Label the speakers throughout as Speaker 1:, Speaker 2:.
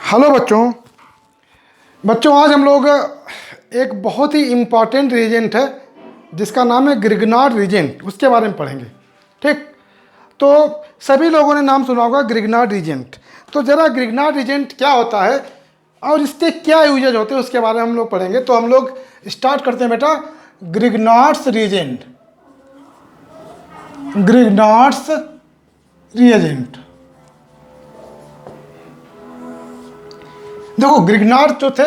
Speaker 1: Hello बच्चों। आज हम लोग एक बहुत ही इम्पॉर्टेंट रीजेंट है जिसका नाम है ग्रिग्नार्ड रीजेंट, उसके बारे में पढ़ेंगे। ठीक, तो सभी लोगों ने नाम सुना होगा ग्रिग्नार्ड रीजेंट। तो ज़रा ग्रिग्नार्ड रीजेंट क्या होता है और इसके क्या यूजेज होते हैं उसके बारे में हम लोग पढ़ेंगे। तो हम लोग स्टार्ट करते हैं बेटा। Grignard's reagent, Grignard's reagent. देखो, ग्रिग्नार्ड जो थे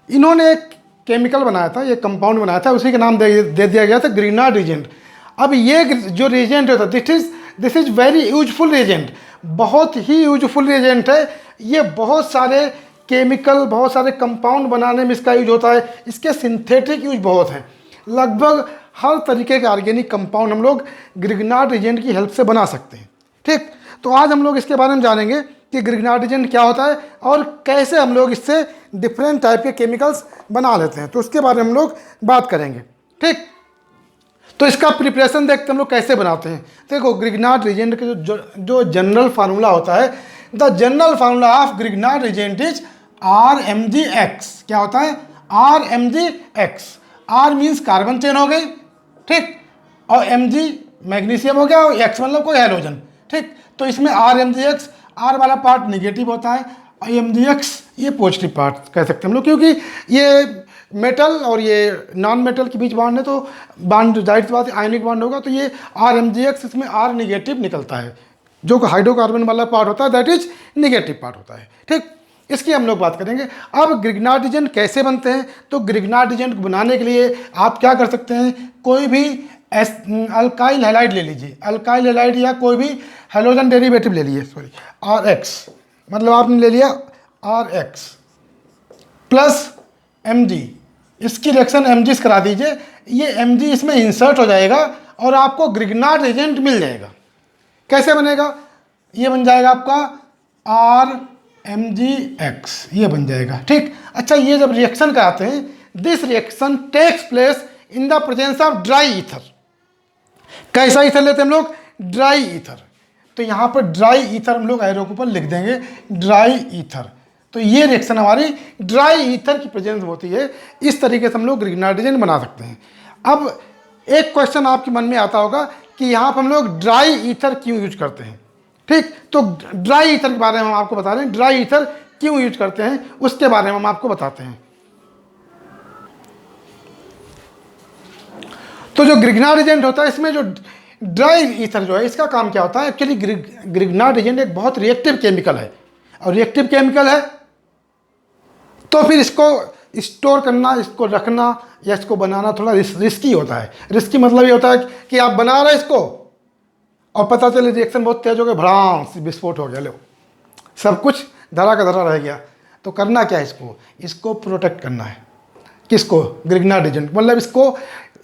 Speaker 1: इन्होंने एक केमिकल बनाया था, ये कंपाउंड बनाया था, उसी का नाम दे दिया गया था ग्रिग्नार्ड रीजेंट। अब ये जो रीजेंट होता है this is very useful reagent, बहुत ही यूजफुल रीजेंट है। ये बहुत सारे केमिकल, बहुत सारे कंपाउंड बनाने में इसका यूज होता है। इसके सिंथेटिक यूज बहुत हैं। लगभग हर तरीके के ऑर्गेनिक कंपाउंड हम लोग ग्रिग्नार्ड रीजेंट की हेल्प से बना सकते हैं। ठीक, तो आज हम लोग इसके बारे में जानेंगे कि ग्रिग्नार्ड रीजेंट क्या होता है और कैसे हम लोग इससे डिफरेंट टाइप के केमिकल्स बना लेते हैं, तो उसके बारे में हम लोग बात करेंगे। ठीक, तो इसका प्रिपरेशन देखते हैं हम लोग कैसे बनाते हैं। देखो, ग्रिग्नार्ड रीजेंट के जो जनरल फार्मूला होता है, the general formula of Grignard reagent is RMgX। क्या होता है? RMgX। R means carbon chain हो गई, ठीक, और Mg मैग्नीशियम हो गया, और X मतलब कोई हैलोजन। ठीक, तो इसमें RMgX, R वाला पार्ट निगेटिव होता है और MgX ये पॉजिटिव पार्ट कह सकते हैं हम लोग, क्योंकि ये मेटल और ये नॉन मेटल के बीच बॉन्ड है, तो बॉन्ड जाहिर सी बात है आयनिक बॉन्ड होगा, तो ये RMgX इसमें R निगेटिव निकलता है। जो हाइड्रोकार्बन वाला पार्ट होता है दैट इज निगेटिव पार्ट होता है। ठीक, इसकी हम लोग बात करेंगे। अब ग्रिग्नार्ड रीजेंट कैसे बनते हैं, तो ग्रिग्नार्ड रीजेंट बनाने के लिए आप क्या कर सकते हैं, कोई भी अल्काइल हैलाइड ले लीजिए, अल्काइल हैलाइड या कोई भी हैलोजन डेरिवेटिव ले लीजिए, सॉरी RX, मतलब आपने ले लिया RX प्लस Mg, इसकी रिएक्शन Mg से करा दीजिए, ये Mg इसमें इंसर्ट हो जाएगा और आपको ग्रिग्नार्ड रीजेंट मिल जाएगा। कैसे बनेगा? ये बन जाएगा आपका RMgX, ये बन जाएगा। ठीक, अच्छा, ये जब रिएक्शन कराते हैं, this reaction takes place in the presence of dry ether. कैसा ईथर लेते हैं हम लोग? Dry ether. तो यहाँ पर ड्राई ईथर हम लोग एरो के ऊपर लिख देंगे, ड्राई ईथर। तो ये रिएक्शन हमारी ड्राई ईथर की प्रेजेंस में होती है। इस तरीके से हम लोग ग्रिग्नार्ड रीजेंट बना सकते हैं। अब एक क्वेश्चन आपके मन में आता होगा कि यहाँ पर हम लोग ड्राई ईथर क्यों यूज करते हैं। ठीक, तो ड्राई ईथर के बारे में हम आपको बता रहे हैं, ड्राई ईथर क्यों यूज करते हैं उसके बारे में हम आपको बताते हैं। तो जो ग्रिग्नार्ड रीजेंट होता है, इसमें जो ड्राई ईथर जो है, इसका काम क्या होता है? एक्चुअली ग्रिग्नार्ड रीजेंट एक बहुत रिएक्टिव केमिकल है, और रिएक्टिव केमिकल है तो फिर इसको स्टोर करना, इसको रखना या इसको बनाना थोड़ा रिस्की होता है। रिस्की मतलब ये होता है कि आप बना रहे इसको और पता चले रिएक्शन बहुत तेज हो गया, भड़ाम विस्फोट हो गया, लो सब कुछ धरा का धरा रह गया। तो करना क्या है? इसको प्रोटेक्ट करना है। किसको? ग्रिग्नार्ड रीजेंट, मतलब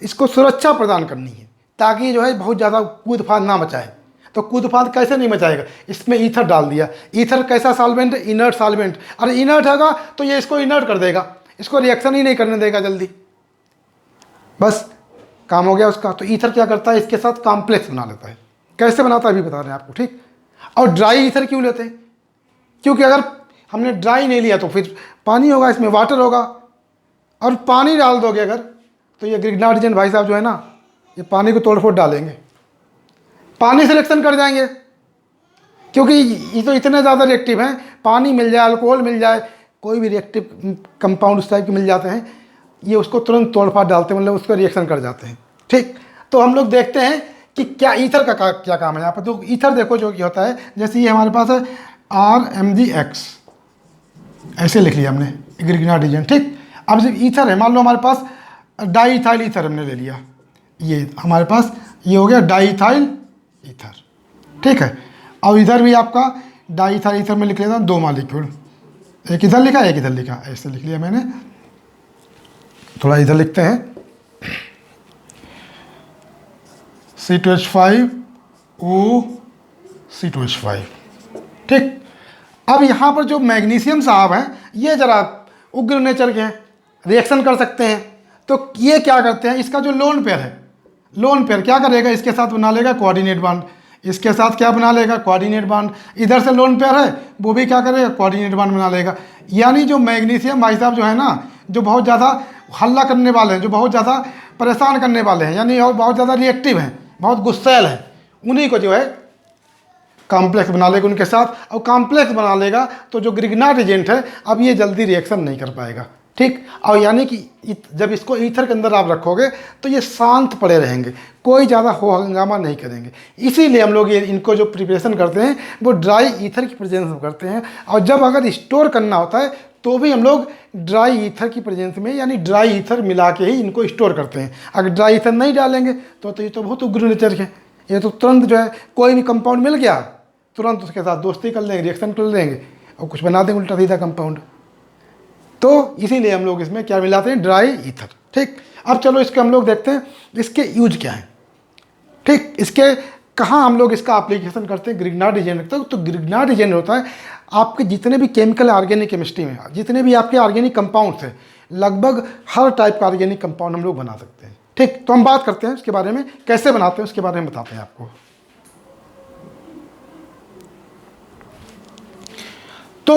Speaker 1: इसको सुरक्षा प्रदान करनी है, ताकि जो है बहुत ज़्यादा कूद फाद ना मचाए। तो कूद फाद कैसे नहीं मचाएगा? इसमें ईथर डाल दिया। ईथर कैसा सॉल्वेंट है? Inert solvent. अरे इनर्ट होगा तो ये इसको इनर्ट कर देगा, इसको रिएक्शन ही नहीं करने देगा जल्दी, बस काम हो गया उसका। तो ईथर क्या करता है? इसके साथ कॉम्प्लेक्स बना लेता है। कैसे बनाता है अभी बता रहे हैं आपको। ठीक, और ड्राई ईथर क्यों लेते हैं? क्योंकि अगर हमने ड्राई नहीं लिया तो फिर पानी होगा, इसमें वाटर होगा, और पानी डाल दोगे अगर, तो ये ग्रिग्नार्ड रीजेंट भाई साहब जो है ना, ये पानी को तोड़ फोड़ डालेंगे, पानी से रिएक्शन कर जाएंगे, क्योंकि ये तो इतने ज़्यादा रिएक्टिव हैं। पानी मिल जाए, अल्कोहल मिल जाए, कोई भी रिएक्टिव कंपाउंड उस टाइप के मिल जाते हैं, ये उसको तुरंत तोड़ फाड़ डालते हैं, मतलब उसका रिएक्शन कर जाते हैं। ठीक, तो हम लोग देखते हैं कि क्या ईथर का क्या काम है यहाँ पर। तो ईथर देखो जो कि होता है, जैसे ये हमारे पास है RMgX, ऐसे लिख लिया हमने ग्रिग्नार्ड रीजेंट। ठीक, अब जब ईथर है, मान लो हमारे पास डाईइथाइल ईथर हमने ले लिया, ये हमारे पास ये हो गया डाईइथाइल ईथर। ठीक है, अब इधर भी आपका डाईइथाइल ईथर में लिख लेता हूँ 2 मॉलिक्यूल, एक इधर लिखा एक इधर लिखा, ऐसे लिख लिया मैंने। थोड़ा इधर लिखते हैं, C2H5O C2H5। ठीक, अब यहाँ पर जो मैग्नीशियम साहब हैं, ये जरा उग्र नेचर के हैं, रिएक्शन कर सकते हैं। तो ये क्या करते हैं, इसका जो लोन पेयर है, लोन पेयर क्या करेगा? इसके साथ बना लेगा कोऑर्डिनेट बॉन्ड, इसके साथ क्या बना लेगा, कोऑर्डिनेट बॉन्ड। इधर से लोन पेयर है, वो भी क्या करेगा, कोऑर्डिनेट बॉन्ड बना लेगा। यानी जो मैग्नीशियम भाई साहब जो है ना, जो बहुत ज़्यादा हल्ला करने वाले हैं, जो बहुत ज़्यादा परेशान करने वाले हैं, यानी और बहुत ज़्यादा रिएक्टिव हैं, बहुत गुस्सैल हैं, उन्हीं को जो है कॉम्प्लेक्स बना लेगा उनके साथ। और कॉम्प्लेक्स बना लेगा तो जो ग्रिग्नार्ड एजेंट है अब ये जल्दी रिएक्शन नहीं कर पाएगा, ठीक। और यानी कि जब इसको ईथर के अंदर आप रखोगे तो ये शांत पड़े रहेंगे, कोई ज़्यादा हो हंगामा नहीं करेंगे। इसीलिए हम लोग ये इनको जो प्रिपरेशन करते हैं वो ड्राई ईथर की प्रेजेंस में करते हैं। और जब अगर स्टोर करना होता है तो भी हम लोग ड्राई ईथर की प्रेजेंस में, यानी ड्राई ईथर मिला के ही इनको स्टोर करते हैं। अगर ड्राई ईथर नहीं डालेंगे तो ये तो बहुत उग्र नेचर के, ये तो तुरंत जो है कोई भी कंपाउंड मिल गया तुरंत उसके साथ दोस्ती कर लेंगे, रिएक्शन कर लेंगे और कुछ बना देंगे उल्टा सीधा कंपाउंड। तो इसीलिए हम लोग इसमें क्या मिलाते हैं, ड्राई ईथर, ठीक। अब चलो इसके हम लोग देखते हैं इसके यूज क्या है, ठीक। इसके कहाँ हम लोग इसका एप्लीकेशन करते हैं ग्रिग्नार्ड एजेंट तक। तो ग्रिग्नार्ड एजेंट होता है आपके जितने भी केमिकल ऑर्गेनिक केमिस्ट्री में जितने भी आपके ऑर्गेनिक कंपाउंड्स हैं, लगभग हर टाइप का ऑर्गेनिक कंपाउंड हम लोग बना सकते हैं, ठीक। तो हम बात करते हैं उसके बारे में, कैसे बनाते हैं उसके बारे में बताते हैं आपको। तो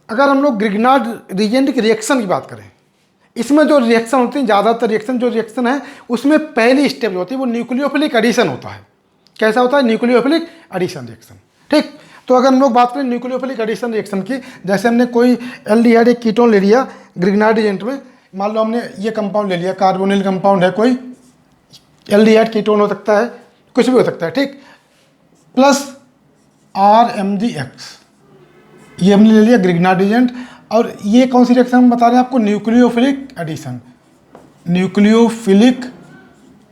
Speaker 1: अगर हम लोग ग्रिग्नार्ड रिएजेंट की रिएक्शन की बात करें, इसमें जो रिएक्शन होती है, ज़्यादातर रिएक्शन जो रिएक्शन है उसमें पहली स्टेप जो होती है वो न्यूक्लियोफिलिक एडिशन होता है। कैसा होता है, न्यूक्लियोफिलिक एडिशन रिएक्शन, ठीक। तो अगर हम लोग बात करें न्यूक्लियोफिलिक एडिशन रिएक्शन की, जैसे हमने कोई एल्डिहाइड एक कीटोन ले लिया ग्रिग्नार्ड एजेंट में, मान लो हमने ये कंपाउंड ले लिया, कार्बोनिल कंपाउंड है, कोई एल्डिहाइड कीटोन हो सकता है, कुछ भी हो सकता है, ठीक, प्लस RMgX, ये हमने ले लिया ग्रिग्नार्ड एजेंट। और ये कौन सी रिएक्शन हम बता रहे हैं आपको, न्यूक्लियोफिलिक एडिशन, न्यूक्लियोफिलिक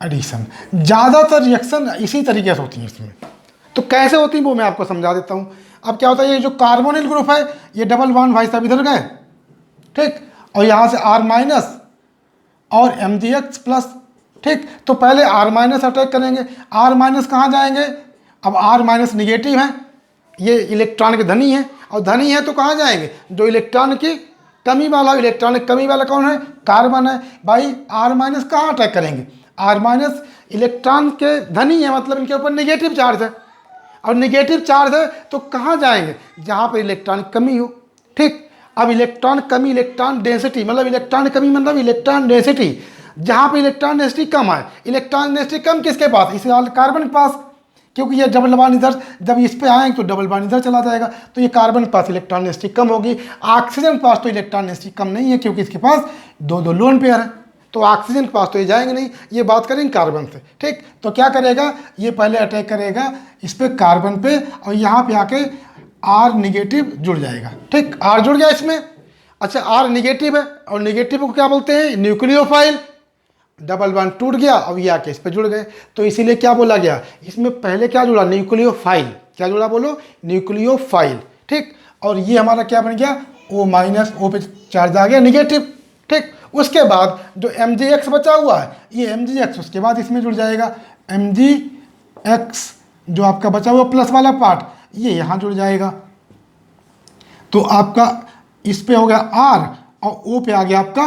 Speaker 1: एडिशन। ज़्यादातर रिएक्शन इसी तरीके से होती हैं इसमें। तो कैसे होती है वो मैं आपको समझा देता हूँ। अब क्या होता है, ये जो कार्बोनिल ग्रुप है ये डबल बॉन्ड भाई साहब इधर गए, ठीक, और यहाँ से R- और MgX प्लस, ठीक। तो पहले R- अटैक करेंगे, R- कहाँ जाएंगे, अब R- निगेटिव है, ये इलेक्ट्रॉन के धनी है, और धनी है तो कहाँ जाएंगे, जो इलेक्ट्रॉन की कमी वाला, इलेक्ट्रॉनिक कमी वाला कौन है, कार्बन है भाई। R- कहाँ अटैक करेंगे, R- इलेक्ट्रॉन के धनी है, मतलब इनके ऊपर निगेटिव चार्ज है, और निगेटिव चार्ज है तो कहाँ जाएंगे, जहाँ पर इलेक्ट्रॉनिक कमी हो, ठीक। अब इलेक्ट्रॉन कमी, इलेक्ट्रॉन डेंसिटी, मतलब इलेक्ट्रॉन कमी मतलब इलेक्ट्रॉन डेंसिटी, जहाँ पे इलेक्ट्रॉन डेंसिटी कम है। इलेक्ट्रॉन डेंसिटी कम किसके पास, इस कार्बन के पास, क्योंकि ये डबल बॉन्ड इधर जब इस पे आएंगे तो डबल बॉन्ड इधर चला जाएगा, तो ये कार्बन के पास इलेक्ट्रॉन डेंसिटी कम होगी। ऑक्सीजन के पास तो इलेक्ट्रॉन डेंसिटी कम नहीं है, क्योंकि इसके पास दो लोन पेयर है, तो ऑक्सीजन के पास तो ये जाएंगे नहीं। ये बात करेंगे कार्बन से, ठीक। तो क्या करेगा, ये पहले अटैक करेगा इस पे कार्बन पे, और यहाँ पे आके R- जुड़ जाएगा, ठीक। R जुड़ गया इसमें, अच्छा R निगेटिव है, और निगेटिव को क्या बोलते हैं, न्यूक्लियोफाइल। डबल बॉन्ड टूट गया, अब ये आके इस पे जुड़ गए, तो इसीलिए क्या बोला गया, इसमें पहले क्या जुड़ा, न्यूक्लियोफाइल। क्या जुड़ा बोलो, न्यूक्लियोफाइल, ठीक। और ये हमारा क्या बन गया, O- O पे चार्ज आ गया निगेटिव, ठीक। उसके बाद जो MgX बचा हुआ है, ये MgX उसके बाद इसमें जुड़ जाएगा, MgX जो आपका बचा हुआ प्लस वाला पार्ट ये यहाँ जुड़ जाएगा। तो आपका इस पे हो गया R, और O पे आ गया आपका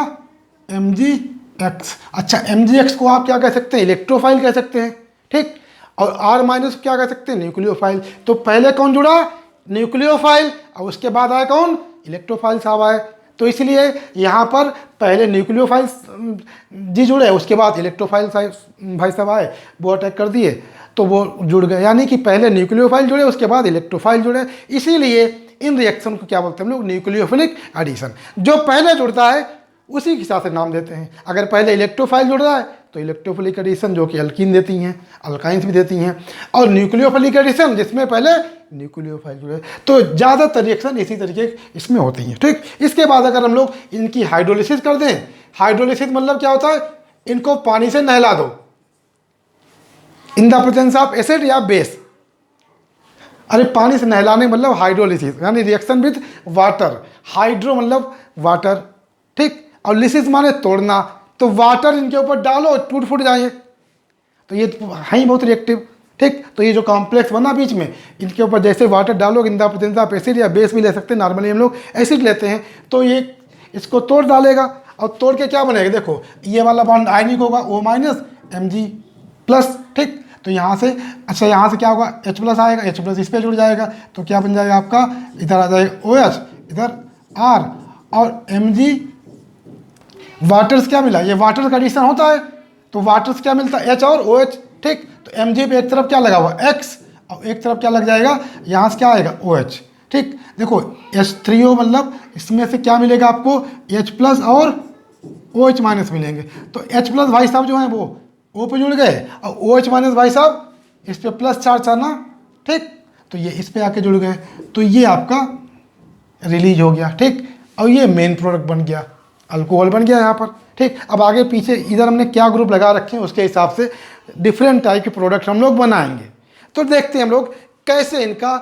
Speaker 1: MgX। अच्छा, MgX को आप क्या कह सकते हैं, इलेक्ट्रोफाइल कह सकते हैं, ठीक। और R- क्या कह सकते हैं, न्यूक्लियोफाइल। तो पहले कौन जुड़ा, न्यूक्लियोफाइल, और उसके बाद आया कौन, इलेक्ट्रोफाइल साहब आए। तो इसलिए यहाँ पर पहले न्यूक्लियोफाइल जी जुड़े, उसके बाद इलेक्ट्रोफाइल भाई साहब आए, वो अटैक कर दिए, तो वो जुड़ गए। यानी कि पहले न्यूक्लियोफाइल जुड़े, उसके बाद इलेक्ट्रोफाइल जुड़े। इसीलिए इन रिएक्शन को क्या बोलते हैं हम लोग, न्यूक्लियोफिलिक एडिशन। जो पहले जुड़ता है उसी के हिसाब से नाम देते हैं। अगर पहले इलेक्ट्रोफाइल जुड़ रहा है तो इलेक्ट्रोफिलिक एडिशन, जो कि अल्कीन देती हैं, अल्काइंस भी देती हैं, और न्यूक्लियोफिलिक एडिशन जिसमें पहले न्यूक्लियोफाइल जुड़े। तो ज़्यादातर रिएक्शन इसी तरीके इसमें होती हैं, ठीक। इसके बाद अगर हम लोग इनकी हाइड्रोलिसिस कर दें, हाइड्रोलिसिस मतलब क्या होता है, इनको पानी से नहला दो इन द प्रेजेंस ऑफ एसिड या बेस। अरे पानी से नहलाने मतलब हाइड्रोलिसिस, यानी रिएक्शन विद वाटर। हाइड्रो मतलब वाटर, ठीक, और लिसिस माने तोड़ना। तो वाटर इनके ऊपर डालो, टूट फूट जाए, तो ये है ही बहुत रिएक्टिव, ठीक। तो ये जो कॉम्प्लेक्स बना बीच में, इनके ऊपर जैसे वाटर डालोगे, इन द प्रेजेंस ऑफ एसिड या बेस भी ले सकते हैं, नॉर्मली हम लोग एसिड लेते हैं, तो ये इसको तोड़ डालेगा। और तोड़ के क्या बनेगा, देखो ये वाला बॉन्ड आयनिक होगा, O- Mg+, ठीक। तो यहाँ से अच्छा यहाँ से क्या होगा, H प्लस आएगा, H प्लस इस पे जुड़ जाएगा, तो क्या बन जाएगा आपका, इधर आ जाएगा OH, इधर R, और Mg वाटर्स क्या मिला, ये वाटर का एडिशन होता है, तो वाटर्स क्या मिलता है, H और OH, ठीक। तो Mg पे एक तरफ क्या लगा हुआ X और एक तरफ क्या लग जाएगा, यहाँ से क्या आएगा OH, ठीक। देखो H3O मतलब इसमें से क्या मिलेगा आपको, H प्लस और OH माइनस मिलेंगे, तो H प्लस भाई साहब जो है वो O पे जुड़ गए, और OH माइनस भाई साहब इस पे प्लस चार्ज था ना, ठीक, तो ये इस पे आके जुड़ गए, तो ये आपका रिलीज हो गया, ठीक। और ये मेन प्रोडक्ट बन गया, अल्कोहल बन गया यहाँ पर, ठीक। अब आगे पीछे इधर हमने क्या ग्रुप लगा रखे हैं उसके हिसाब से डिफरेंट टाइप के प्रोडक्ट हम लोग बनाएंगे। तो देखते हैं हम लोग कैसे इनका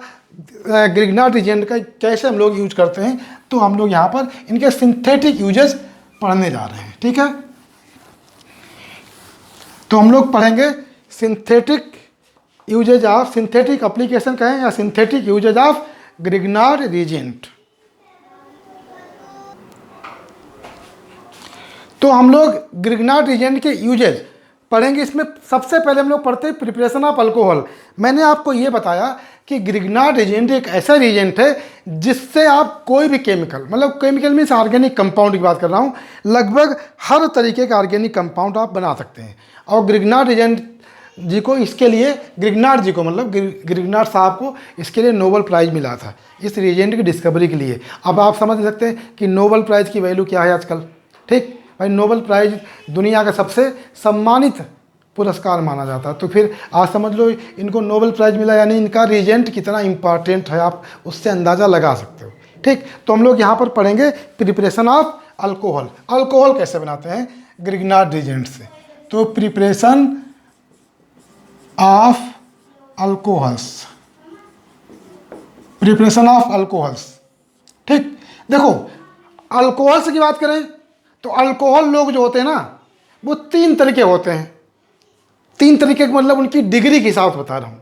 Speaker 1: ग्रिग्नार्ड रिएजेंट का कैसे हम लोग यूज करते हैं। तो हम लोग यहाँ पर इनके सिंथेटिक यूजेस पढ़ने जा रहे हैं, ठीक है। तो हम लोग पढ़ेंगे synthetic uses of, synthetic application कहें या synthetic uses of Grignard reagent. तो हम लोग ग्रिग्नार्ड रिएजेंट के यूजेज पढ़ेंगे। इसमें सबसे पहले हम लोग पढ़ते हैं प्रिपरेशन ऑफ अल्कोहल। मैंने आपको ये बताया कि ग्रिग्नार्ड रिएजेंट एक ऐसा रिएजेंट है जिससे आप कोई भी केमिकल, मतलब केमिकल मीन्स ऑर्गेनिक कंपाउंड की बात कर रहा हूँ, लगभग हर तरीके का ऑर्गेनिक कंपाउंड आप बना सकते हैं। और ग्रिग्नार्ड रिएजेंट जी को इसके लिए, ग्रिग्नार्ड जी को मतलब ग्रिग्नार्ड साहब को इसके लिए नोबेल प्राइज़ मिला था इस रिएजेंट की डिस्कवरी के लिए। अब आप समझ सकते हैं कि नोबेल प्राइज़ की वैल्यू क्या है आजकल, ठीक भाई। नोबेल प्राइज़ दुनिया का सबसे सम्मानित पुरस्कार माना जाता है, तो फिर आज समझ लो इनको नोबेल प्राइज़ मिला, यानी इनका रिएजेंट कितना इंपॉर्टेंट है आप उससे अंदाज़ा लगा सकते हो, ठीक। तो हम लोग यहाँ पर पढ़ेंगे प्रिपरेशन ऑफ अल्कोहल। अल्कोहल कैसे बनाते हैं ग्रिग्नार्ड रिएजेंट से। तो preparation of alcohols, preparation of alcohols, ठीक। देखो अल्कोहल्स की बात करें तो अल्कोहल लोग जो होते हैं ना वो 3 तरीके होते हैं। 3 तरीके का मतलब उनकी डिग्री के हिसाब से बता रहा हूँ।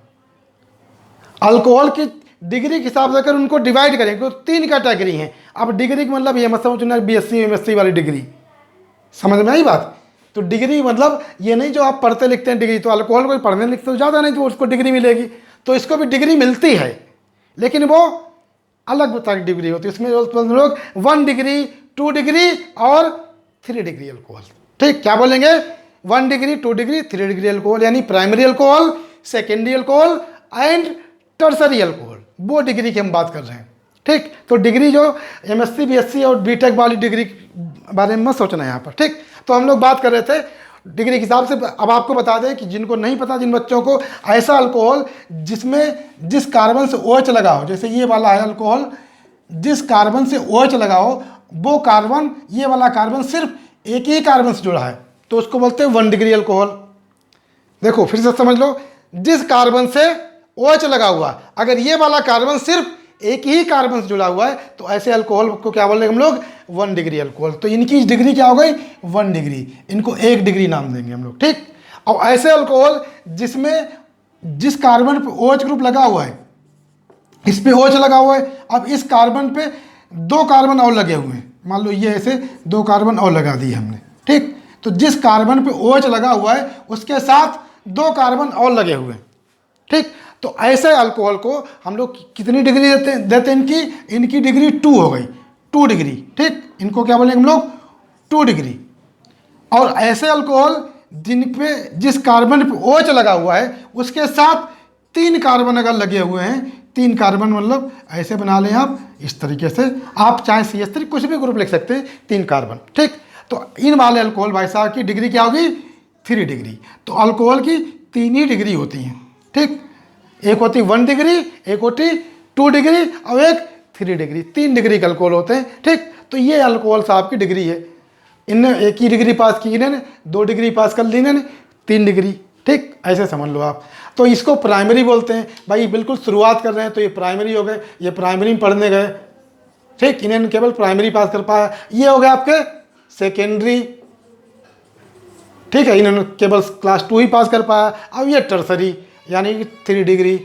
Speaker 1: अल्कोहल की डिग्री के हिसाब से अगर उनको डिवाइड करेंगे तो 3 कैटेगरी हैं। अब डिग्री का मतलब ये मत समझना BSc MSc वाली डिग्री, समझ में आई बात। तो डिग्री मतलब ये नहीं जो आप पढ़ते लिखते हैं डिग्री, तो अल्कोहल कोई पढ़ने लिखते तो ज़्यादा नहीं तो उसको डिग्री मिलेगी, तो इसको भी डिग्री मिलती है लेकिन वो अलग तरह की डिग्री होती है। इसमें लोग 1 डिग्री 2 डिग्री और 3 डिग्री अल्कोहल, ठीक। क्या बोलेंगे 1 डिग्री 2 डिग्री 3 डिग्री अल्कोहल, यानी primary alcohol, secondary alcohol and tertiary alcohol, वो डिग्री की हम बात कर रहे हैं, ठीक। तो डिग्री जो MSc BSc और BTech वाली डिग्री के बारे में मत सोचना यहाँ पर, ठीक। तो हम लोग बात कर रहे थे डिग्री के हिसाब से। अब आपको बता दें कि जिनको नहीं पता, जिन बच्चों को, ऐसा अल्कोहल जिसमें जिस कार्बन से OH लगा हो, जैसे ये वाला है अल्कोहल, जिस कार्बन से OH लगा हो वो कार्बन, ये वाला कार्बन सिर्फ एक ही कार्बन से जुड़ा है, तो उसको बोलते हैं 1 डिग्री अल्कोहल। देखो फिर से समझ लो, जिस कार्बन से OH लगा हुआ, अगर ये वाला कार्बन सिर्फ एक ही कार्बन से जुड़ा हुआ है तो ऐसे अल्कोहल को क्या बोलेंगे हम लोग 1 डिग्री अल्कोहल। तो इनकी डिग्री क्या हो गई 1 डिग्री, इनको 1 डिग्री नाम देंगे हम लोग, ठीक। और ऐसे अल्कोहल जिसमें जिस कार्बन पे OH ग्रुप लगा हुआ है, इस पे OH लगा हुआ है, अब इस कार्बन पे 2 कार्बन और लगे हुए हैं, मान लो ये ऐसे 2 कार्बन और लगा दिए हमने, ठीक। तो जिस कार्बन पे OH लगा हुआ है उसके साथ 2 कार्बन और लगे हुए हैं, ठीक। तो ऐसे अल्कोहल को हम लोग कितनी डिग्री देते हैं इनकी डिग्री 2 हो गई, 2 डिग्री, ठीक। इनको क्या बोलेंगे हम लोग 2 डिग्री। और ऐसे अल्कोहल जिन पे जिस कार्बन पे OH लगा हुआ है उसके साथ 3 कार्बन अगर लगे हुए हैं, 3 कार्बन मतलब ऐसे बना लें आप इस तरीके से, आप चाहे CH3 कुछ भी ग्रुप लिख सकते हैं, 3 कार्बन, ठीक। तो इन वाले अल्कोहल भाई साहब की डिग्री क्या होगी 3 डिग्री। तो अल्कोहल की 3 ही डिग्री होती हैं, ठीक। एक होती 1 डिग्री, एक होती 2 डिग्री और एक 3 डिग्री, 3 डिग्री के अल्कोहल होते हैं, ठीक। तो ये अल्कोहल साहब की डिग्री है। इनने 1 ही डिग्री पास की, इन्होंने 2 डिग्री पास कर ली, इन्होंने 3 डिग्री, ठीक। ऐसे समझ लो आप। तो इसको प्राइमरी बोलते हैं भाई, बिल्कुल शुरुआत कर रहे हैं तो ये प्राइमरी हो गए, ये प्राइमरी में पढ़ने गए, ठीक। इन्होंने केवल प्राइमरी पास कर पाया। ये हो गए आपके सेकेंडरी, ठीक है, इन्होंने केवल क्लास 2 ही पास कर पाया। अब ये टर्सरी यानी कि 3 डिग्री,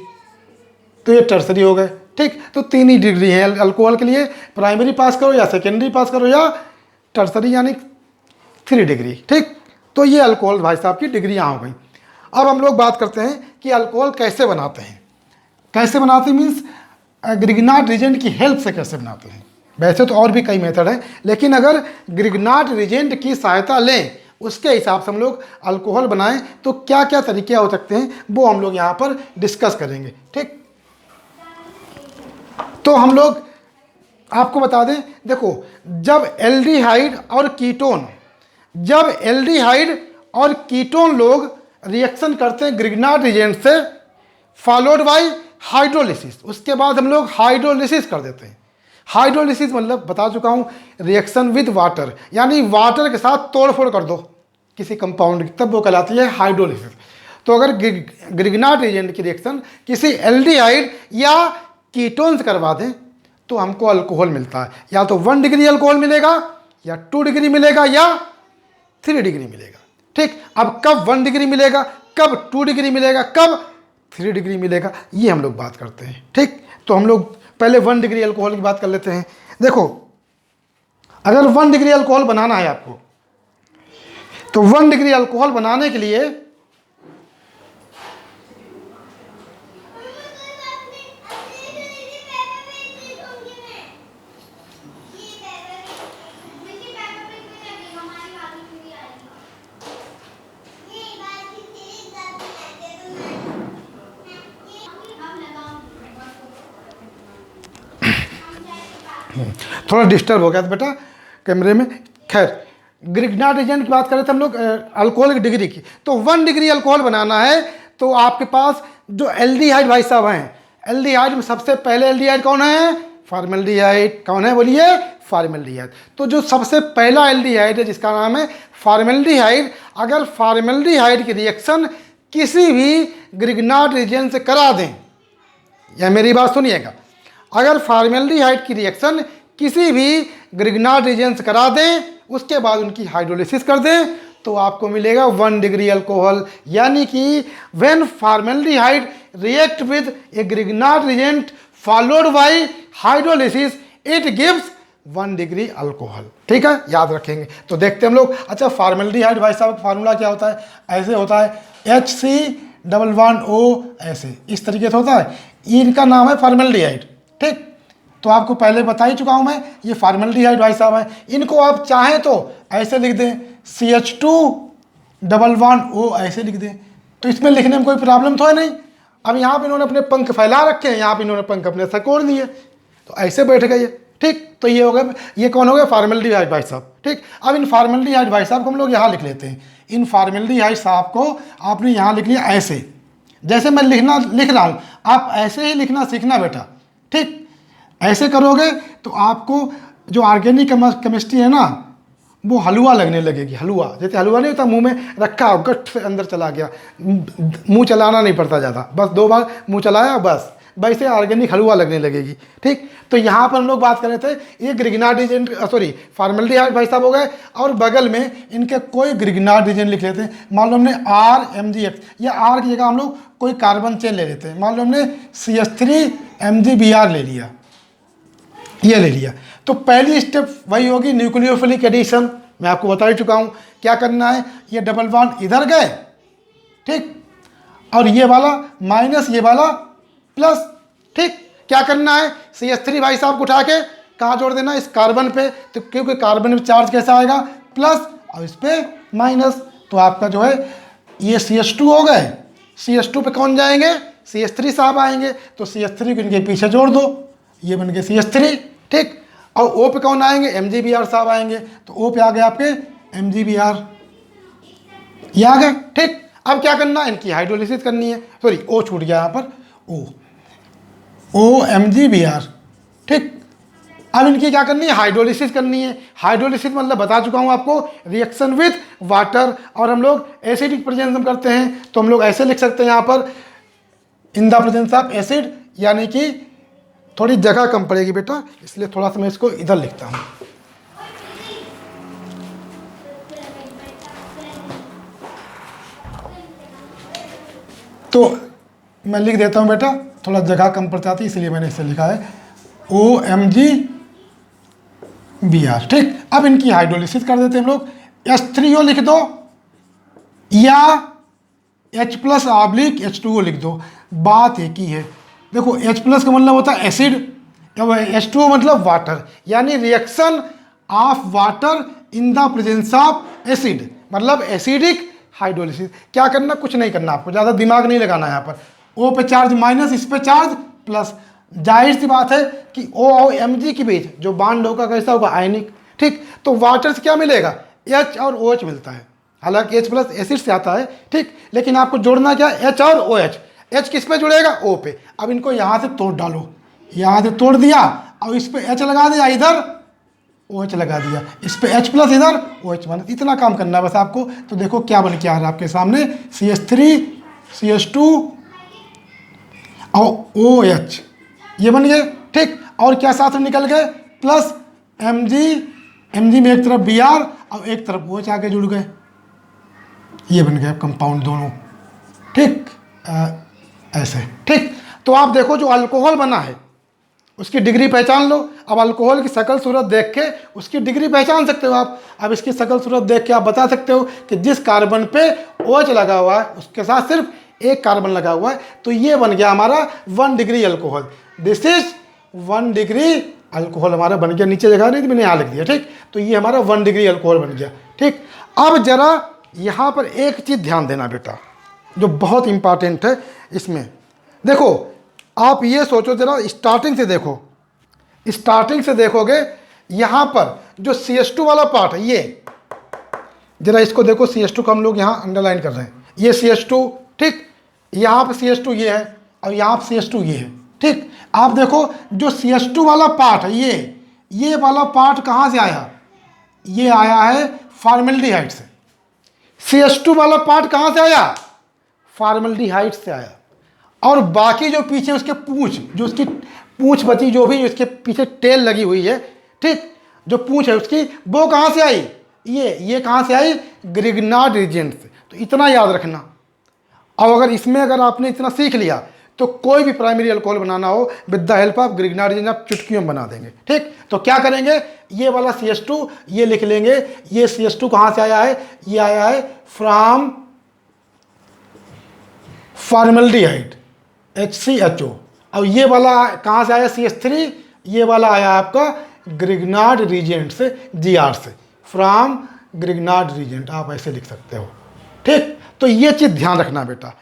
Speaker 1: तो ये टर्सरी हो गए, ठीक। तो 3 ही डिग्री है अल्कोहल के लिए, प्राइमरी पास करो या सेकेंडरी पास करो या टर्सरी यानी 3 डिग्री, ठीक। तो ये अल्कोहल भाई साहब की डिग्री यहाँ हो गई। अब हम लोग बात करते हैं कि अल्कोहल कैसे बनाते हैं। कैसे बनाते हैं मीन्स ग्रिग्नार्ड रिजेंट की हेल्प से कैसे बनाते हैं। वैसे तो और भी कई मेथड हैं, लेकिन अगर ग्रिग्नार्ड रिजेंट की सहायता लें, उसके हिसाब से हम लोग अल्कोहल बनाएं तो क्या क्या तरीके हो सकते हैं वो हम लोग यहाँ पर डिस्कस करेंगे। ठीक, तो हम लोग आपको बता दें, देखो जब एल्डिहाइड और कीटोन लोग रिएक्शन करते हैं ग्रिग्नार्ड रिजेंट से, फॉलोड बाय हाइड्रोलिसिस, उसके बाद हम लोग हाइड्रोलिसिस कर देते हैं। हाइड्रोलिसिस मतलब बता चुका हूँ, रिएक्शन विद वाटर, यानी वाटर के साथ तोड़फोड़ कर दो किसी कंपाउंड की, तब वो कहलाती है हाइड्रोलिसिस। तो अगर ग्रिग्नार्ड रिजेंट की रिएक्शन किसी एल्डिहाइड या कीटोन से करवा दें तो हमको अल्कोहल मिलता है। या तो 1 डिग्री अल्कोहल मिलेगा, या 2 डिग्री मिलेगा, या 3 डिग्री मिलेगा। ठीक, अब कब 1 डिग्री मिलेगा, कब 2 डिग्री मिलेगा, कब 3 डिग्री मिलेगा, ये हम लोग बात करते हैं। ठीक, तो हम लोग पहले 1 डिग्री अल्कोहल की बात कर लेते हैं। देखो अगर 1 डिग्री अल्कोहल बनाना है आपको, तो 1 डिग्री अल्कोहल बनाने के लिए थोड़ा डिस्टर्ब हो गया था बेटा कैमरे में। खैर, ग्रिग्नार्ड रिजेंट की बात करें तो हम लोग अल्कोहल की डिग्री की, तो 1 डिग्री अल्कोहल बनाना है तो आपके पास जो एल्डिहाइड भाई साहब हैं, एल्डिहाइड में सबसे पहले एल्डिहाइड कौन है, फॉर्मेल्डिहाइड। कौन है बोलिए, फॉर्मेल्डिहाइड। तो जो सबसे पहला एल्डिहाइड है जिसका नाम है फॉर्मेल्डिहाइड, अगर फॉर्मेल्डिहाइड की रिएक्शन किसी भी ग्रिग्नार्ड रिजेंट से करा दें, या मेरी बात सुनिएगा, अगर फॉर्मेल्डिहाइड की रिएक्शन किसी भी ग्रिग्नार्ड रिजेंट से करा दें, उसके बाद उनकी हाइड्रोलिसिस कर दें, तो आपको मिलेगा 1 डिग्री अल्कोहल। यानी कि when formaldehyde react with a Grignard reagent followed by hydrolysis it gives 1 degree alcohol. ठीक है, याद रखेंगे। तो देखते हैं हम लोग। अच्छा, फॉर्मेल्डिहाइड भाई साहब फार्मूला क्या होता है, ऐसे होता है HC11O, ऐसे इस तरीके से होता है। इनका नाम है फॉर्मेल्डिहाइड। ठीक, तो आपको पहले बता ही चुका हूं मैं, ये फॉर्मेल्डिहाइड भाई साहब हैं। इनको आप चाहें तो ऐसे लिख दें, CH211O ऐसे लिख दें, तो इसमें लिखने में कोई प्रॉब्लम तो है नहीं। अब यहाँ पे इन्होंने अपने पंख फैला रखे हैं, यहाँ पे इन्होंने पंख अपने सकोड़ दिए, तो ऐसे बैठ गए। ठीक, तो ये हो गया, ये कौन हो गया, फॉर्मेल्डिहाइड भाई साहब। ठीक, अब इन फॉर्मेल्डिहाइड भाई साहब को हम लोग यहाँ लिख लेते हैं। इन फॉर्मेल्डिहाइड साहब को आपने यहाँ लिख लिया ऐसे, जैसे मैं लिख रहा हूँ, आप ऐसे ही लिखना सीखना बेटा। ठीक, ऐसे करोगे तो आपको जो ऑर्गेनिक केमिस्ट्री है ना, वो हलवा लगने लगेगी। हलवा, जैसे हलवा नहीं होता मुंह में रखा हो, गट से अंदर चला गया, मुंह चलाना नहीं पड़ता ज़्यादा, बस 2 बार मुंह चलाया बस, वैसे ऑर्गेनिक हलवा लगने लगेगी। ठीक, तो यहाँ पर हम लोग बात कर रहे थे, ये ग्रिग्नार्ड रिजेंट फॉर्मेल्डिहाइड भाई साहब हो गए, और बगल में इनके कोई ग्रिग्नार्ड रिजेंट लिख लेते हैं। मान लो हमने RMgX, या R की जगह हम लोग कोई कार्बन चेन ले लेते हैं। मान लो हमने CH3MgBr ले लिया, ये ले लिया, तो पहली स्टेप वही होगी, न्यूक्लियोफिलिक एडिशन। मैं आपको बता ही चुका हूँ क्या करना है। ये डबल बॉन्ड इधर गए, ठीक, और ये वाला माइनस, ये वाला प्लस। ठीक, क्या करना है, CH3 भाई साहब को उठा के कहाँ जोड़ देना, इस कार्बन पे, तो क्योंकि कार्बन में चार्ज कैसा आएगा, प्लस, और इस पे माइनस, तो आपका जो है ये CH2 हो गए। CH2 पे कौन जाएंगे, CH3 साहब आएंगे, तो CH3 को इनके पीछे जोड़ दो, ये बन गए CH3। ठीक, और O पे कौन आएंगे, MgBr साहब आएंगे, तो O पे आ गए आपके MgBr, ये आ गए। ठीक, अब क्या करना है, इनकी हाइड्रोलिसिस करनी है। सॉरी, O छूट गया यहाँ पर, OMgBr। ठीक, अब इनकी क्या करनी है, हाइड्रोलिसिस करनी है। हाइड्रोलिसिस मतलब बता चुका हूँ आपको, रिएक्शन विथ वाटर, और हम लोग एसिडिक प्रेजेंस करते हैं, तो हम लोग ऐसे लिख सकते हैं यहाँ पर, इन द प्रेजेंस ऑफ एसिड, यानी कि थोड़ी जगह कम पड़ेगी बेटा, इसलिए थोड़ा सा मैं इसको इधर लिखता हूँ। तो मैं लिख देता हूँ बेटा, थोड़ा जगह कम पड़ जाती है इसलिए मैंने इसे लिखा है OMgBr। ठीक, अब इनकी हाइड्रोलिसिस कर देते हैं हम लोग। H3O लिख दो, या H+/H2O लिख दो, बात एक ही है। देखो H+ का मतलब होता है एसिड, H2O मतलब वाटर, यानी reaction of water in the presence of acid, मतलब एसिडिक हाइड्रोलिसिस। क्या करना, कुछ नहीं करना, आपको ज़्यादा दिमाग नहीं लगाना है यहाँ पर। O पे चार्ज माइनस, इस पे चार्ज प्लस। जाहिर सी बात है कि O और Mg के बीच जो बांड होगा कैसा होगा, आयनिक। ठीक, तो वाटर से क्या मिलेगा, H और OH मिलता है। हालांकि H+ एसिड से आता है, ठीक, लेकिन आपको जोड़ना क्या, H और OH। H किस पे जुड़ेगा, O पे। अब इनको यहाँ से तोड़ डालो, यहाँ से तोड़ दिया और इस पे H लगा दिया, इधर OH लगा दिया, इस पे H+, इधर OH-, इतना काम करना है बस आपको। तो देखो क्या बन के आ रहा है आपके सामने, CH3 CH2 और OH, ये बन गए। ठीक, और क्या साथ में निकल गए, प्लस Mg में एक तरफ Br और एक तरफ OH आके जुड़ गए, ये बन गए कंपाउंड दोनों। ठीक, ऐसे। ठीक, तो आप देखो जो अल्कोहल बना है उसकी डिग्री पहचान लो। अब अल्कोहल की शक्ल सूरत देख के उसकी डिग्री पहचान सकते हो आप। अब इसकी शक्ल सूरत देख के आप बता सकते हो कि जिस कार्बन पे OH लगा हुआ है उसके साथ सिर्फ एक कार्बन लगा हुआ है, तो ये बन गया हमारा 1 degree alcohol. This is 1 degree alcohol हमारा बन गया। नीचे जगह नहीं थी, मैंने यहाँ लिख दिया। ठीक, तो ये हमारा 1 डिग्री अल्कोहल बन गया। ठीक, अब जरा यहाँ पर एक चीज़ ध्यान देना बेटा, जो बहुत इंपॉर्टेंट है इसमें। देखो आप ये सोचो जरा, स्टार्टिंग से देखो, स्टार्टिंग से देखोगे यहाँ पर जो CH2 वाला पार्ट है, ये जरा इसको देखो, CH2 को हम लोग यहाँ अंडरलाइन कर रहे हैं, ये CH2। ठीक, यहाँ पर CH2 ये है और यहाँ पर CH2 ये है। ठीक, आप देखो जो CH2 वाला पार्ट है, ये वाला पार्ट कहाँ से आया, ये आया है फॉर्मेल्डिहाइड से। CH2 वाला पार्ट कहाँ से आया, फॉर्मेल्डिहाइड से आया। और बाकी जो पीछे उसके पूंछ, जो उसकी पूंछ बची, जो भी उसके पीछे टेल लगी हुई है, ठीक, जो पूंछ है उसकी, वो कहाँ से आई, ये कहाँ से आई, ग्रिग्नार्ड रीजन से। तो इतना याद रखना। और अगर इसमें अगर आपने इतना सीख लिया तो कोई भी प्राइमरी अल्कोहल बनाना हो with the help of Grignard reason आप चुटकियों में बना देंगे। ठीक, तो क्या करेंगे, ये वाला CH2 ये लिख लेंगे। ये CH2 कहाँ से आया है, ये आया है फ्रॉम फॉर्मेल्डिहाइड HCHO। और ये वाला कहाँ से आया, CH3, ये वाला आया आपका ग्रिग्नार्ड रीजेंट से, GR से, फ्रॉम ग्रिग्नार्ड रीजेंट, आप ऐसे लिख सकते हो। ठीक, तो ये चीज़ ध्यान रखना बेटा।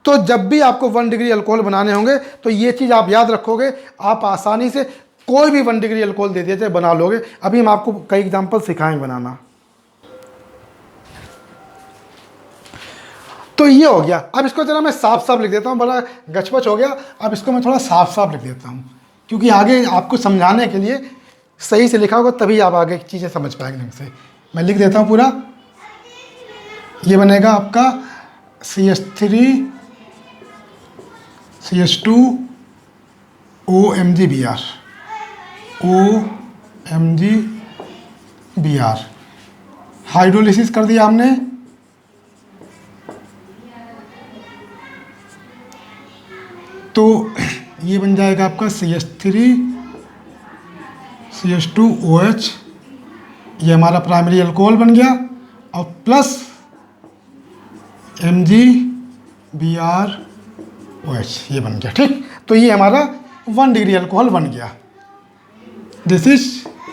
Speaker 1: तो जब भी आपको 1 डिग्री अल्कोहल बनाने होंगे तो ये चीज़ आप याद रखोगे, आप आसानी से कोई भी 1 डिग्री अल्कोहल दे दिए बना लोगे। अभी हम आपको कई एग्जाम्पल सिखाएंगे बनाना। तो ये हो गया। अब इसको जरा मैं साफ साफ लिख देता हूँ, बड़ा गचपच हो गया। अब इसको मैं थोड़ा साफ साफ लिख देता हूँ, क्योंकि आगे आपको समझाने के लिए सही से लिखा होगा, तभी आप आगे चीज़ें समझ पाएंगे ढंग से। मैं लिख देता हूँ पूरा। ये बनेगा आपका CH3 CH2 OMgBr, OMgBr। Hydrolysis कर दिया हमने, तो ये बन जाएगा आपका CH3 CH2 OH, ये हमारा प्राइमरी अल्कोहल बन गया, और प्लस MgBr OH, ये बन गया। ठीक, तो ये हमारा 1 डिग्री अल्कोहल बन गया। This is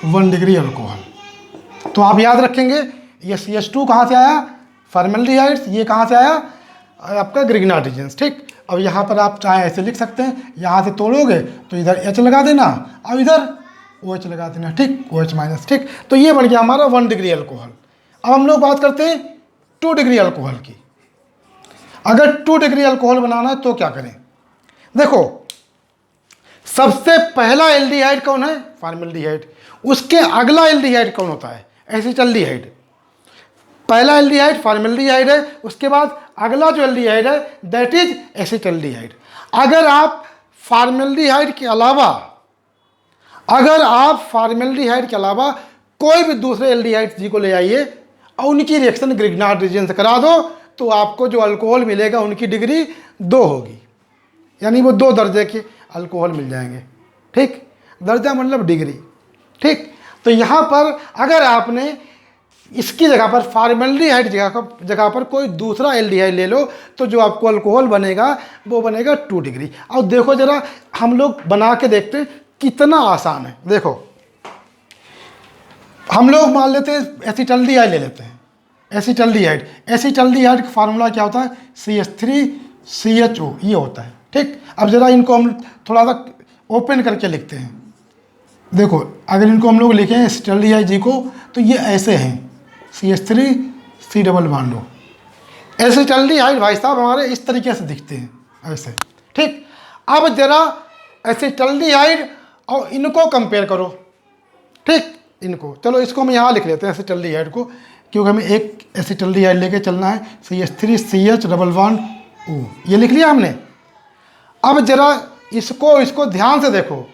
Speaker 1: 1 degree alcohol. तो आप याद रखेंगे, ये CH2 कहाँ से आया, फॉर्मेल्डिहाइड्स, ये कहाँ से आया, आपका ग्रिग्नार्ड रीजन्स। ठीक, अब यहाँ पर आप चाहे ऐसे लिख सकते हैं, यहाँ से तोड़ोगे तो इधर H लगा देना और इधर OH लगा देना। ठीक, OH-। ठीक, तो ये बन गया हमारा 1 डिग्री अल्कोहल। अब हम लोग बात करते हैं 2 डिग्री अल्कोहल की। अगर 2 डिग्री अल्कोहल बनाना है तो क्या करें, देखो सबसे पहला एल्डिहाइड कौन है, फॉर्मेल्डिहाइड। उसके अगला एल्डिहाइड कौन होता है, एसिटाल्डिहाइड। पहला एल्डिहाइड फॉर्मेल्डिहाइड है, उसके बाद अगला जो एल्डिहाइड है दैट इज एसिटाल्डिहाइड। अगर आप फॉर्मेल्डिहाइड के अलावा कोई भी दूसरे एल्डिहाइड जी को ले आइए और उनकी रिएक्शन ग्रिग्नार्ड रीजन से करा दो, तो आपको जो अल्कोहल मिलेगा उनकी डिग्री 2 होगी, यानी वो 2 दर्जे के अल्कोहल मिल जाएंगे। ठीक, दर्जा मतलब डिग्री। ठीक, तो यहाँ पर अगर आपने इसकी जगह पर फॉर्मेल्डिहाइड जगह पर कोई दूसरा एल्डिहाइड ले लो, तो जो आपको अल्कोहल बनेगा वो बनेगा 2 डिग्री। अब देखो जरा, हम लोग बना के देखते हैं कितना आसान है। देखो हम लोग मान लेते हैं एसिटल्डिहाइड ले लेते हैं। एसिटल्डिहाइड का फार्मूला क्या होता है? CH3CHO, ये होता है। ठीक, अब जरा इनको हम थोड़ा सा ओपन करके लिखते हैं। देखो अगर इनको हम लोग लिखें एसिटल्डिहाइड जी को, तो ये ऐसे हैं, CH3C डबल बॉन्ड हो। एसिटल्डिहाइड भाई साहब हमारे इस तरीके से दिखते हैं, ऐसे। ठीक, अब जरा एसिटल्डिहाइड और इनको कंपेयर करो। ठीक, इनको चलो, इसको हम यहाँ लिख लेते हैं एसिटल्डिहाइड को, क्योंकि हमें एक एसिटल्डिहाइड लेके चलना है। CH3CH डबल बॉन्ड O, ये लिख लिया हमने। अब जरा इसको ध्यान से देखो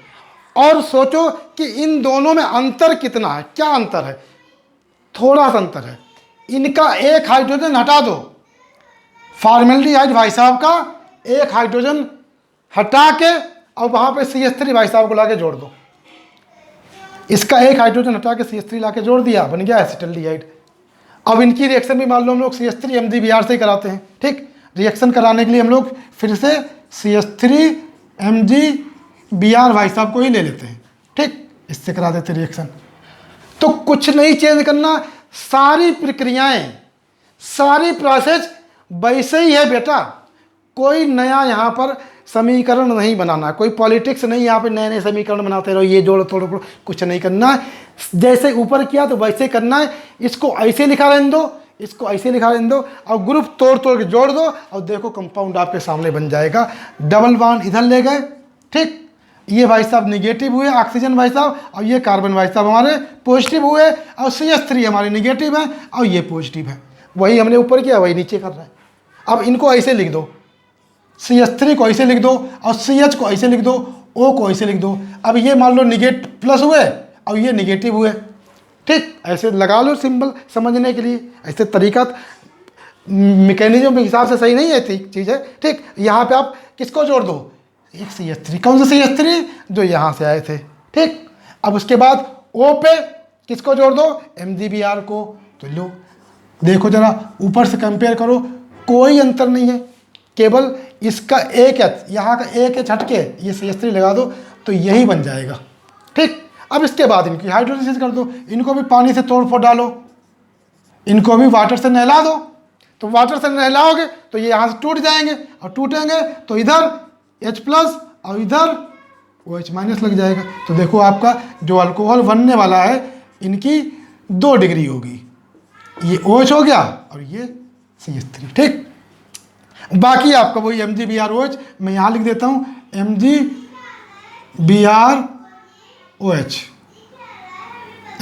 Speaker 1: और सोचो कि इन दोनों में अंतर कितना है। क्या अंतर है? थोड़ा सा अंतर है। इनका एक हाइड्रोजन हटा दो, फॉर्मेल्डिहाइड भाई साहब का एक हाइड्रोजन हटा के और वहां पे CH3 भाई साहब को लाके जोड़ दो। इसका एक हाइड्रोजन हटा के CH3 लाके जोड़ दिया, बन गया एसिटल्डिहाइड। अब इनकी रिएक्शन भी मान लो हम लोग CH3 MgBr से ही कराते हैं। ठीक, रिएक्शन कराने के लिए हम लोग फिर से CH3 MgBr भाई साहब को ही ले लेते हैं। ठीक, इससे करा देते रिएक्शन। तो कुछ नहीं चेंज करना, सारी प्रक्रियाएं, सारी प्रोसेस वैसे ही है बेटा। कोई नया यहाँ पर समीकरण नहीं बनाना, कोई पॉलिटिक्स नहीं यहाँ पे नए नए समीकरण बनाते रहो, ये जोड़ो तोड़ो, कुछ नहीं करना है। जैसे ऊपर किया तो वैसे करना है। इसको ऐसे लिखा रहने दो, इसको ऐसे लिखा रहने दो, और ग्रुप तोड़ तोड़ के जोड़ दो, और देखो कंपाउंड आपके सामने बन जाएगा। डबल बॉन्ड इधर ले गए। ठीक, ये भाई साहब निगेटिव हुए ऑक्सीजन भाई साहब, और ये कार्बन भाई साहब हमारे पॉजिटिव हुए, और CH3 हमारे निगेटिव है और ये पॉजिटिव है। वही हमने ऊपर किया वही नीचे कर रहा है। अब इनको ऐसे लिख दो, CH3 को ऐसे लिख दो, और CH को ऐसे लिख दो, O को ऐसे लिख दो। अब ये मान लो निगेटिव प्लस हुए और ये निगेटिव हुए। ठीक, ऐसे लगा लो सिंबल समझने के लिए। ऐसे तरीका मैकेनिज्म के हिसाब से सही नहीं है चीज़ है। ठीक, यहाँ पे आप किसको जोड़ दो? एक CH3, कौन सा CH3? जो यहाँ से आए थे। ठीक, अब उसके बाद O पे किसको जोड़ दो? MgBr को। तो लो देखो जरा, ऊपर से कंपेयर करो, कोई अंतर नहीं है, केवल इसका एक एच, यहाँ का एक एच हटके ये CH3 लगा दो तो यही बन जाएगा। ठीक, अब इसके बाद इनकी हाइड्रोलिसिस कर दो, इनको भी पानी से तोड़ फोड़ डालो, इनको भी वाटर से नहला दो। तो वाटर से नहलाओगे तो ये यहाँ से टूट जाएंगे, और टूटेंगे तो इधर H+ और इधर OH- लग जाएगा। तो देखो आपका जो अल्कोहल बनने वाला है, इनकी 2 डिग्री होगी। ये OH हो गया और ये CH3। ठीक, बाकी आपका वही MgBrOH, मैं यहाँ लिख देता हूँ MgBrOH।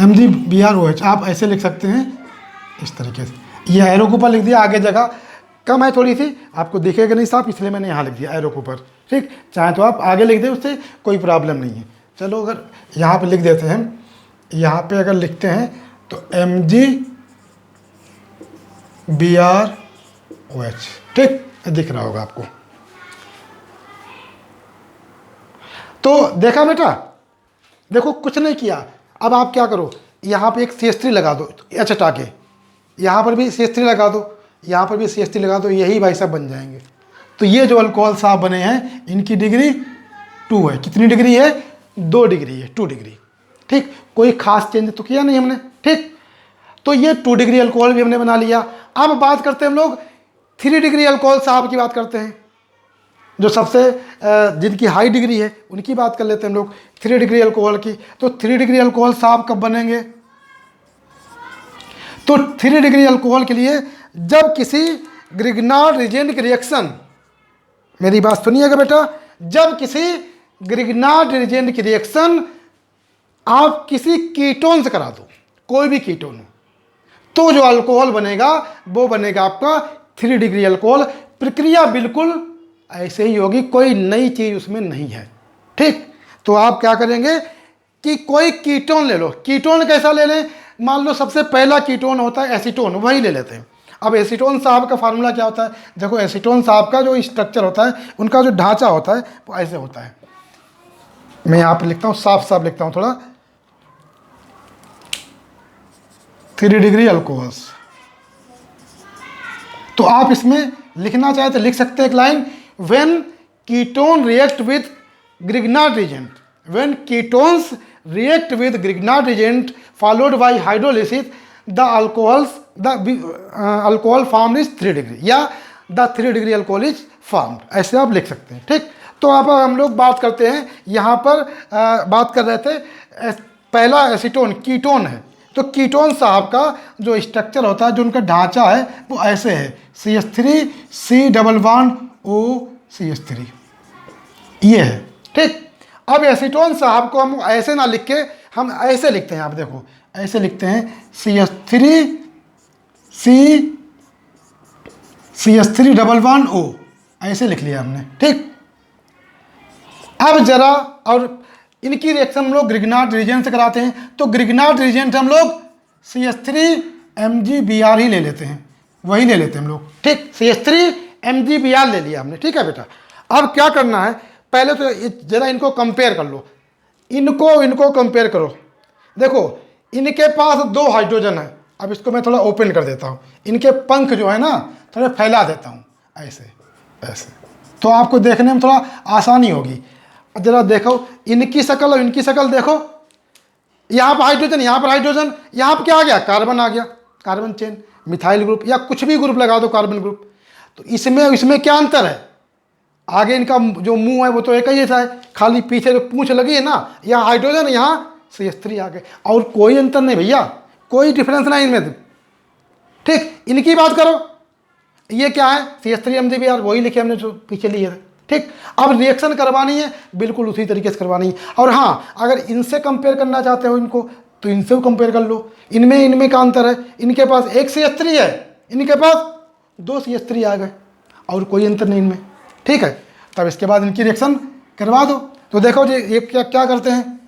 Speaker 1: MgBrOH आप ऐसे लिख सकते हैं इस तरीके से। ये एरो के ऊपर लिख दिया, आगे जगह कम है थोड़ी सी, आपको दिखेगा नहीं साफ, इसलिए मैंने यहाँ लिख दिया एरो के ऊपर। ठीक, चाहे तो आप आगे लिख दें, उससे कोई प्रॉब्लम नहीं है। चलो अगर यहाँ पे लिख देते हैं, यहाँ पे अगर लिखते हैं तो MgBrOH। ठीक, दिख रहा होगा आपको। तो देखा बेटा, देखो कुछ नहीं किया। अब आप क्या करो, यहाँ पे एक CH3 लगा दो, H हटा के, यहाँ पर भी CH3 लगा दो, यहाँ पर भी CH3 लगा दो, यही भाई साहब बन जाएंगे। तो ये जो अल्कोहल साहब बने हैं, इनकी डिग्री 2 है। कितनी डिग्री है? 2 डिग्री है, 2 डिग्री। ठीक, कोई खास चेंज तो किया नहीं हमने। ठीक, तो ये 2 डिग्री अल्कोहल भी हमने बना लिया। अब बात करते हैं हम लोग 3 डिग्री अल्कोहल साहब की बात करते हैं, जो सबसे जिनकी हाई डिग्री है उनकी बात कर लेते हैं हम लोग 3 डिग्री अल्कोहल की। तो 3 डिग्री अल्कोहल साहब कब बनेंगे? तो 3 डिग्री अल्कोहल के लिए जब किसी ग्रिग्नार्ड रिजेंट की रिएक्शन, मेरी बात सुनिएगा बेटा, जब किसी ग्रिग्नार्ड रिजेंट की रिएक्शन आप किसी कीटोन से करा दो, कोई भी कीटोन हो, तो जो अल्कोहल बनेगा वो बनेगा आपका 3 डिग्री अल्कोहल। प्रक्रिया बिल्कुल ऐसे ही होगी, कोई नई चीज़ उसमें नहीं है। ठीक, तो आप क्या करेंगे कि कोई कीटोन ले लो। कीटोन कैसा ले लें? मान लो सबसे पहला कीटोन होता है एसीटोन, वही ले लेते हैं। अब एसीटोन साहब का फार्मूला क्या होता है? देखो एसीटोन साहब का जो स्ट्रक्चर होता है, उनका जो ढांचा होता है वो ऐसे होता है। मैं यहाँ पर लिखता हूँ, साफ साफ लिखता हूँ थोड़ा। 3 डिग्री अल्कोहल्स। तो आप इसमें लिखना चाहे तो लिख सकते हैं एक line, when ketone react with Grignard agent, when ketones react with Grignard agent followed by hydrolysis the alcohol form is 3 degree, या the 3 degree alcohol is formed, ऐसे आप लिख सकते हैं। ठीक, तो अब हम लोग बात करते हैं, यहाँ पर बात कर रहे थे पहला एसीटोन कीटोन है। तो कीटोन साहब का जो स्ट्रक्चर होता है, जो उनका ढांचा है वो ऐसे है, CH3 C++OCH3, ये है। ठीक, अब एसीटोन साहब को हम ऐसे ना लिख के हम ऐसे लिखते हैं, आप देखो ऐसे लिखते हैं CH3 ऐसे लिख लिया हमने। ठीक, अब जरा, और इनकी रिएक्शन हम लोग ग्रिग्नार्ड रीजेंट से कराते हैं, तो ग्रिग्नार्ड रीजेंट हम लोग CH3MgBr ही ले लेते हैं, वही ले लेते हैं हम लोग। ठीक, CH3MgBr ले लिया हमने। ठीक है बेटा, अब क्या करना है, पहले तो जरा इनको कंपेयर कर लो, इनको कंपेयर करो। देखो इनके पास 2 हाइड्रोजन है, अब इसको मैं थोड़ा ओपन कर देता हूँ, इनके पंख जो है ना थोड़े फैला देता हूँ ऐसे ऐसे, तो आपको देखने में थोड़ा आसानी होगी। जरा देखो इनकी शक्ल और इनकी शक्ल देखो, यहाँ पर हाइड्रोजन, यहाँ पर हाइड्रोजन, यहाँ पर क्या आ गया, कार्बन आ गया, कार्बन चेन, मिथाइल ग्रुप या कुछ भी ग्रुप लगा दो, कार्बन ग्रुप। तो इसमें क्या अंतर है, आगे इनका जो मुंह है वो तो एक ही था, खाली पीछे जो पूंछ लगी है ना, यहाँ हाइड्रोजन, यहाँ CH3 आ गए, और कोई अंतर नहीं भैया, कोई डिफरेंस नहीं इनमें। ठीक, इनकी बात करो, ये क्या है CH3MgBr, वही लिखे हमने जो पीछे लिए थे। ठीक, अब रिएक्शन करवानी है बिल्कुल उसी तरीके से करवानी है। और हाँ, अगर इनसे कंपेयर करना चाहते हो इनको, तो इनसे भी कंपेयर कर लो। इनमें का अंतर है, इनके पास 1 CH3 है, इनके पास 2 CH3 आ गए, और कोई अंतर नहीं इनमें। ठीक है, तब इसके बाद इनकी रिएक्शन करवा दो। तो देखो जी ये क्या करते हैं,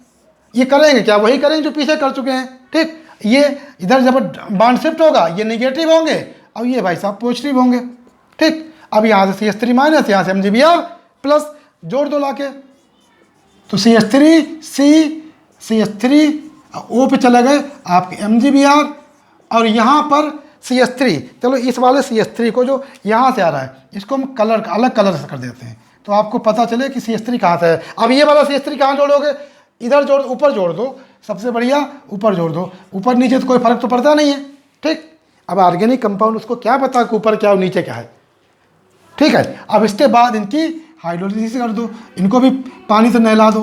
Speaker 1: ये करेंगे क्या, वही करेंगे जो पीछे कर चुके हैं। ठीक, ये इधर जब बॉन्ड शिफ्ट होगा ये नेगेटिव होंगे, और ये भाई साहब पॉजिटिव होंगे। ठीक, अब यहाँ से CH3 माइनस, यहाँ से MgBr प्लस, जोड़ दो लाके, तो CH3 O पे चले गए आपके MgBr, और यहाँ पर CH3, चलो इस वाले CH3 को जो यहाँ से आ रहा है इसको हम अलग कलर से कर देते हैं, तो आपको पता चले कि CH3 कहाँ से है। अब ये वाला CH3 कहाँ जोड़ोगे, इधर जोड़, ऊपर जोड़ दो, सबसे बढ़िया ऊपर जोड़ दो, ऊपर नीचे तो कोई फर्क तो पड़ता नहीं है। ठीक, अब ऑर्गेनिक कंपाउंड उसको क्या पता कि ऊपर क्या और नीचे क्या है। ठीक है, अब इसके बाद इनकी हाइड्रोलिसिस कर दो, इनको भी पानी से नहला दो,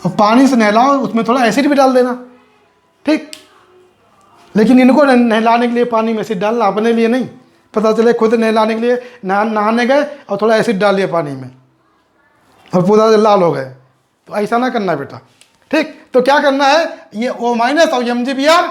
Speaker 1: और पानी से नहलाओ, उसमें थोड़ा एसिड भी डाल देना। ठीक, लेकिन इनको नहलाने के लिए पानी में एसिड डालना, अपने लिए नहीं, पता चले खुद नहलाने के लिए नहाने गए और थोड़ा एसिड डाल दिया पानी में और पूरा लाल हो गए, तो ऐसा ना करना बेटा। ठीक, तो क्या करना है, ये O- और MgBr